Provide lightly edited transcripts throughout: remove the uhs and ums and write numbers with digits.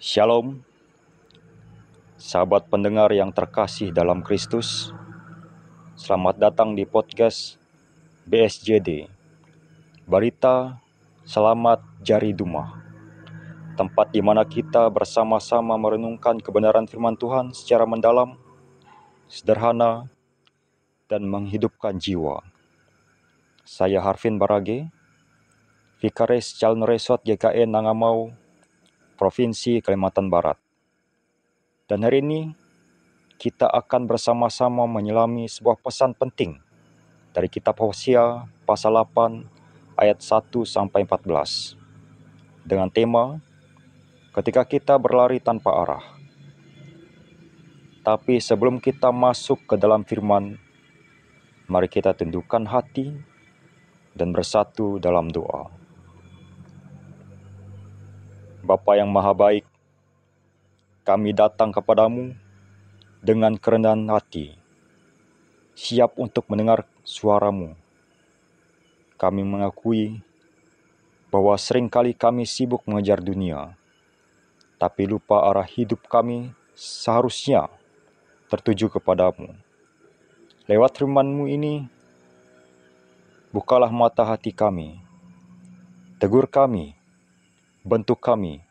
Shalom, sahabat pendengar yang terkasih dalam Kristus. Selamat datang di podcast BSJD, Berita Selamat Jari Dumah, tempat di mana kita bersama-sama merenungkan kebenaran firman Tuhan secara mendalam, sederhana, dan menghidupkan jiwa. Saya Harvin Barage, Vikaris Calon Resort GKN Nangamau, Provinsi Kalimantan Barat. Dan hari ini kita akan bersama-sama menyelami sebuah pesan penting dari kitab Hosea pasal 8 ayat 1 sampai 14 dengan tema ketika kita berlari tanpa arah. Tapi sebelum kita masuk ke dalam firman, mari kita tundukkan hati dan bersatu dalam doa. Bapa yang Maha Baik, kami datang kepadamu dengan kerendahan hati, siap untuk mendengar suara-Mu. Kami mengakui bahwa seringkali kami sibuk mengejar dunia, tapi lupa arah hidup kami seharusnya tertuju kepadamu. Lewat firman-Mu ini, bukalah mata hati kami, tegur kami, bentuk kami,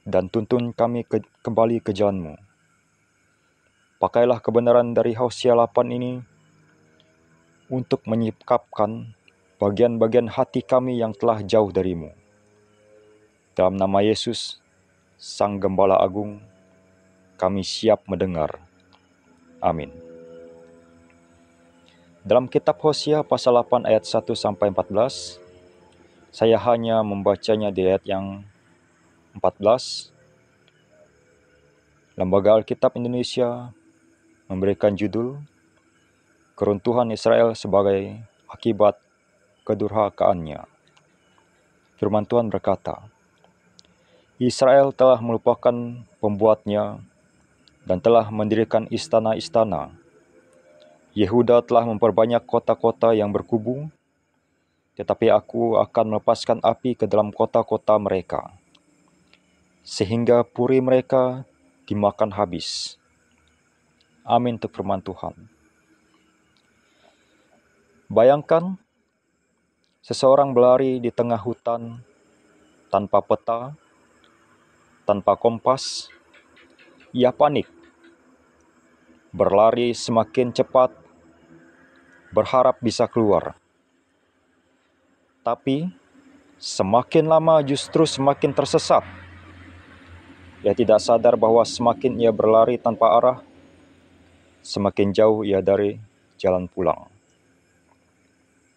dan tuntun kami kembali ke jalan-Mu. Pakailah kebenaran dari Hosea 8 ini untuk menyikapkan bagian-bagian hati kami yang telah jauh dari-Mu. Dalam nama Yesus, Sang Gembala Agung, kami siap mendengar. Amin. Dalam kitab Hosea pasal 8 ayat 1 sampai 14, saya hanya membacanya di ayat yang 14. Lembaga Alkitab Indonesia memberikan judul Keruntuhan Israel sebagai akibat kedurhakaannya. Firman Tuhan berkata, Israel telah melupakan pembuatnya dan telah mendirikan istana-istana. Yehuda telah memperbanyak kota-kota yang berkubu, tetapi aku akan melepaskan api ke dalam kota-kota mereka, sehingga puri mereka dimakan habis. Amin untuk firman Tuhan. Bayangkan, seseorang berlari di tengah hutan tanpa peta, tanpa kompas. Ia panik, berlari semakin cepat, berharap bisa keluar. Tapi, semakin lama justru semakin tersesat. Ia tidak sadar bahwa semakin ia berlari tanpa arah, semakin jauh ia dari jalan pulang.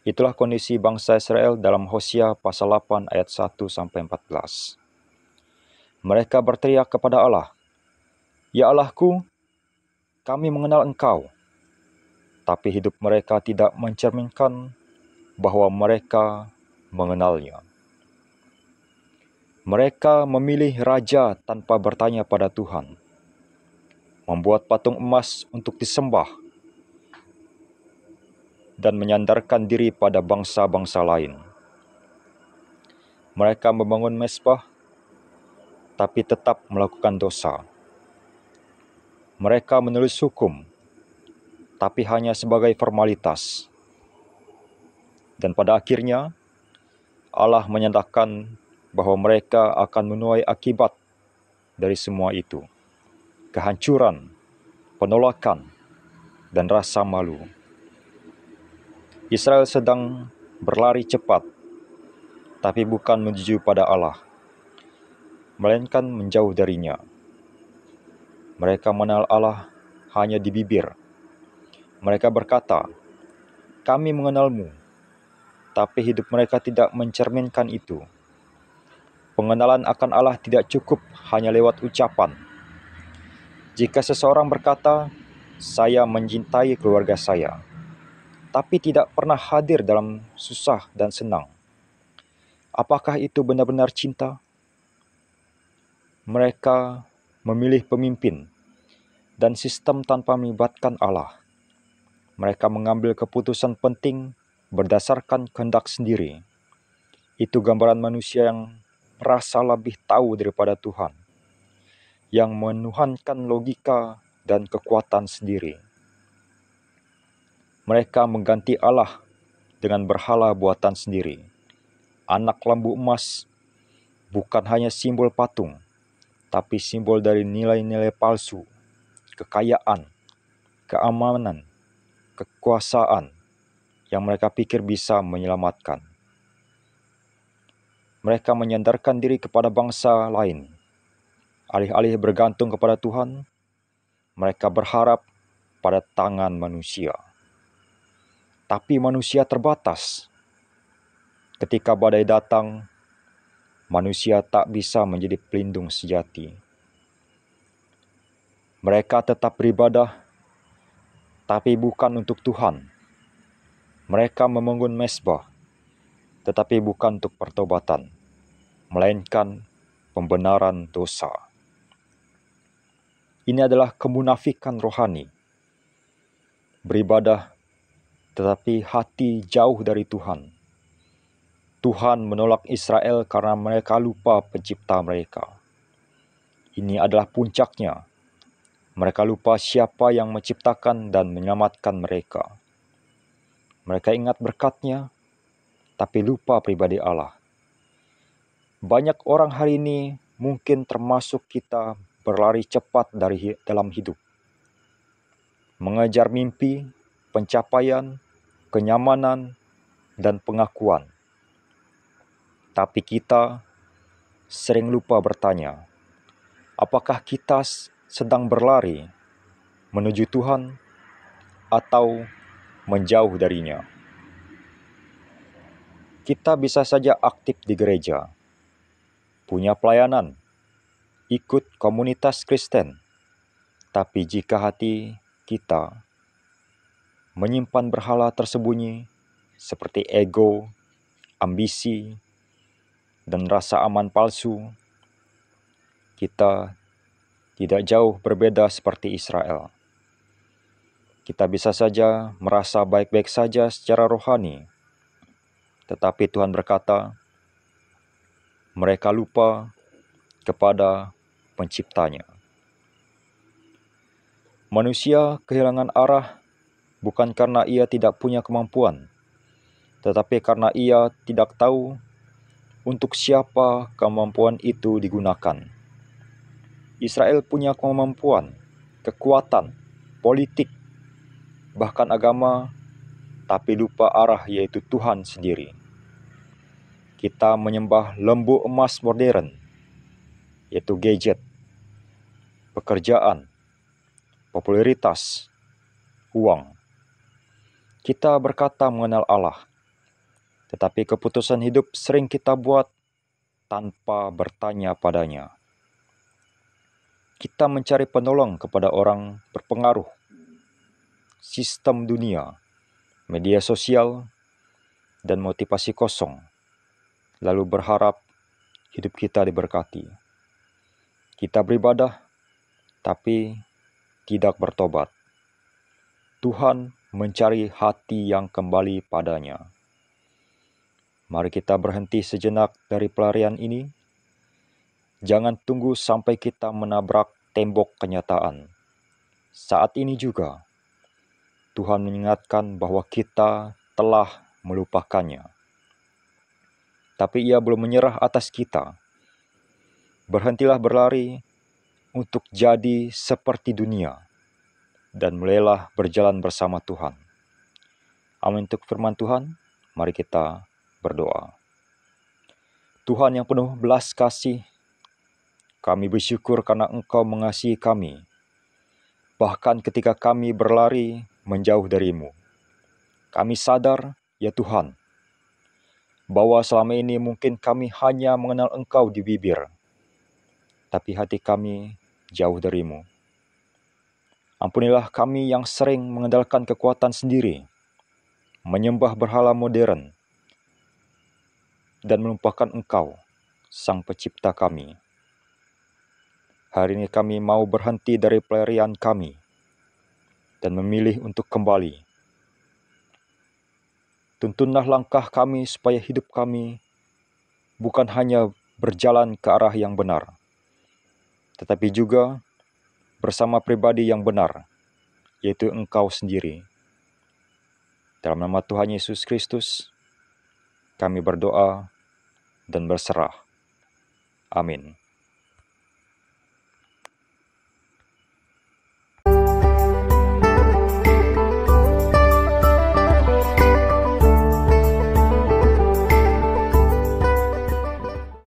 Itulah kondisi bangsa Israel dalam Hosea pasal 8 ayat 1 sampai 14. Mereka berteriak kepada Allah, "Ya Allahku, kami mengenal Engkau." Tapi hidup mereka tidak mencerminkan bahwa mereka mengenalnya. Mereka memilih raja tanpa bertanya pada Tuhan, membuat patung emas untuk disembah, dan menyandarkan diri pada bangsa-bangsa lain. Mereka membangun mezbah, tapi tetap melakukan dosa. Mereka menulis hukum, tapi hanya sebagai formalitas. Dan pada akhirnya, Allah menyatakan bahwa mereka akan menuai akibat dari semua itu. Kehancuran, penolakan, dan rasa malu. Israel sedang berlari cepat, tapi bukan menuju pada Allah, melainkan menjauh darinya. Mereka mengenal Allah hanya di bibir. Mereka berkata, "Kami mengenal-Mu," tapi hidup mereka tidak mencerminkan itu. Pengenalan akan Allah tidak cukup hanya lewat ucapan. Jika seseorang berkata, "Saya mencintai keluarga saya," tapi tidak pernah hadir dalam susah dan senang, apakah itu benar-benar cinta? Mereka memilih pemimpin dan sistem tanpa melibatkan Allah. Mereka mengambil keputusan penting berdasarkan kehendak sendiri. Itu gambaran manusia yang merasa lebih tahu daripada Tuhan. yang menuhankan logika dan kekuatan sendiri. Mereka mengganti Allah dengan berhala buatan sendiri. Anak lembu emas bukan hanya simbol patung, tapi simbol dari nilai-nilai palsu, kekayaan, keamanan, kekuasaan yang mereka pikir bisa menyelamatkan. Mereka menyandarkan diri kepada bangsa lain. Alih-alih bergantung kepada Tuhan, mereka berharap pada tangan manusia. Tapi manusia terbatas. Ketika badai datang, manusia tak bisa menjadi pelindung sejati. Mereka tetap beribadah, tapi bukan untuk Tuhan. Mereka membangun mezbah, tetapi bukan untuk pertobatan, melainkan pembenaran dosa. Ini adalah kemunafikan rohani. Beribadah, tetapi hati jauh dari Tuhan. Tuhan menolak Israel karena mereka lupa pencipta mereka. Ini adalah puncaknya. Mereka lupa siapa yang menciptakan dan menyelamatkan mereka. Mereka ingat berkat-Nya, tapi lupa pribadi Allah. Banyak orang hari ini, mungkin termasuk kita, berlari cepat dalam hidup. Mengejar mimpi, pencapaian, kenyamanan, dan pengakuan. Tapi kita sering lupa bertanya, apakah kita sedang berlari menuju Tuhan atau menjauh darinya? Kita bisa saja aktif di gereja, punya pelayanan, ikut komunitas Kristen, tapi jika hati kita menyimpan berhala tersembunyi seperti ego, ambisi, dan rasa aman palsu, kita tidak jauh berbeda seperti Israel. Kita bisa saja merasa baik-baik saja secara rohani, tetapi Tuhan berkata, mereka lupa kepada penciptanya. Manusia kehilangan arah bukan karena ia tidak punya kemampuan, tetapi karena ia tidak tahu untuk siapa kemampuan itu digunakan. Israel punya kemampuan, kekuatan, politik, bahkan agama, tapi lupa arah yaitu Tuhan sendiri. Kita menyembah lembu emas modern, yaitu gadget, pekerjaan, popularitas, uang. Kita berkata mengenal Allah, tetapi keputusan hidup sering kita buat tanpa bertanya padanya. Kita mencari penolong kepada orang berpengaruh, sistem dunia, media sosial, dan motivasi kosong, lalu berharap hidup kita diberkati. Kita beribadah, tapi tidak bertobat. Tuhan mencari hati yang kembali padanya. Mari kita berhenti sejenak dari pelarian ini. Jangan tunggu sampai kita menabrak tembok kenyataan. Saat ini juga, Tuhan mengingatkan bahwa kita telah melupakannya. Tapi Ia belum menyerah atas kita. Berhentilah berlari untuk jadi seperti dunia dan mulailah berjalan bersama Tuhan. Amin untuk firman Tuhan. Mari kita berdoa. Tuhan yang penuh belas kasih, kami bersyukur karena Engkau mengasihi kami, bahkan ketika kami berlari menjauh dari-Mu. Kami sadar, ya Tuhan, bahwa selama ini mungkin kami hanya mengenal Engkau di bibir, tapi hati kami jauh dari-Mu. Ampunilah kami yang sering mengandalkan kekuatan sendiri, menyembah berhala modern, dan melupakan Engkau, Sang Pencipta kami. Hari ini kami mau berhenti dari pelarian kami dan memilih untuk kembali. Tuntunlah langkah kami supaya hidup kami bukan hanya berjalan ke arah yang benar, tetapi juga bersama pribadi yang benar, yaitu Engkau sendiri. Dalam nama Tuhan Yesus Kristus, kami berdoa dan berserah. Amin.